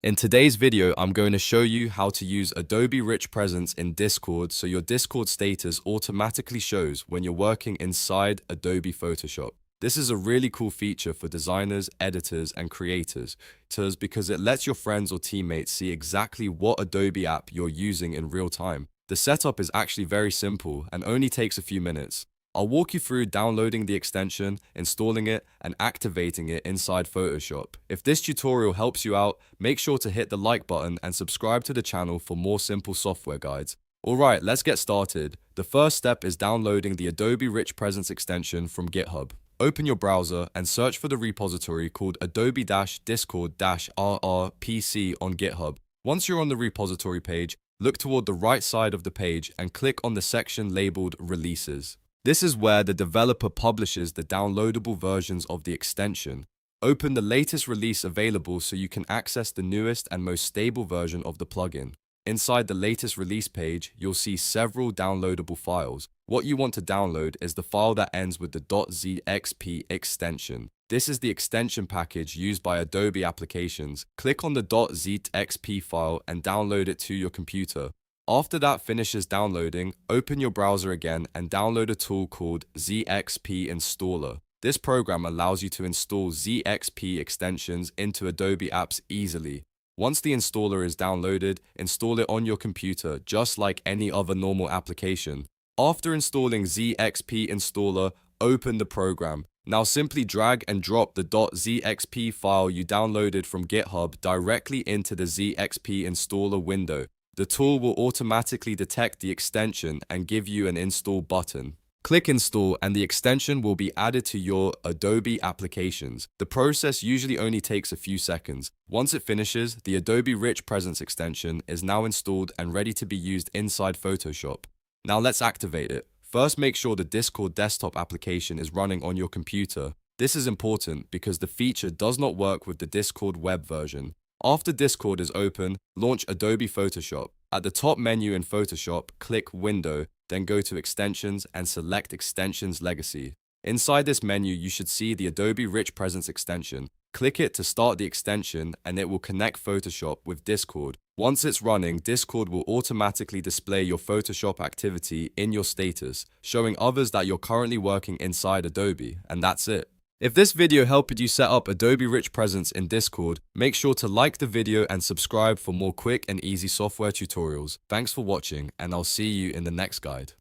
In today's video, I'm going to show you how to use Adobe Rich Presence in Discord so your Discord status automatically shows when you're working inside Adobe Photoshop. This is a really cool feature for designers, editors, and creators because it lets your friends or teammates see exactly what Adobe app you're using in real time. The setup is actually very simple and only takes a few minutes. I'll walk you through downloading the extension, installing it, and activating it inside Photoshop. If this tutorial helps you out, make sure to hit the like button and subscribe to the channel for more simple software guides. Alright, let's get started. The first step is downloading the Adobe Rich Presence extension from GitHub. Open your browser and search for the repository called Adobe-Discord-RRPC on GitHub. Once you're on the repository page, look toward the right side of the page and click on the section labeled Releases. This is where the developer publishes the downloadable versions of the extension. Open the latest release available so you can access the newest and most stable version of the plugin. Inside the latest release page, you'll see several downloadable files. What you want to download is the file that ends with the .zxp extension. This is the extension package used by Adobe applications. Click on the .zxp file and download it to your computer. After that finishes downloading, open your browser again and download a tool called ZXP Installer. This program allows you to install ZXP extensions into Adobe apps easily. Once the installer is downloaded, install it on your computer just like any other normal application. After installing ZXP Installer, open the program. Now simply drag and drop the .zxp file you downloaded from GitHub directly into the ZXP Installer window. The tool will automatically detect the extension and give you an install button. Click install and the extension will be added to your Adobe applications. The process usually only takes a few seconds. Once it finishes, the Adobe Rich Presence extension is now installed and ready to be used inside Photoshop. Now let's activate it. First, make sure the Discord desktop application is running on your computer. This is important because the feature does not work with the Discord web version. After Discord is open, launch Adobe Photoshop. At the top menu in Photoshop, click Window, then go to Extensions and select Extensions Legacy. Inside this menu, you should see the Adobe Rich Presence extension. Click it to start the extension and it will connect Photoshop with Discord. Once it's running, Discord will automatically display your Photoshop activity in your status, showing others that you're currently working inside Adobe, and that's it. If this video helped you set up Adobe Rich Presence in Discord, make sure to like the video and subscribe for more quick and easy software tutorials. Thanks for watching, and I'll see you in the next guide.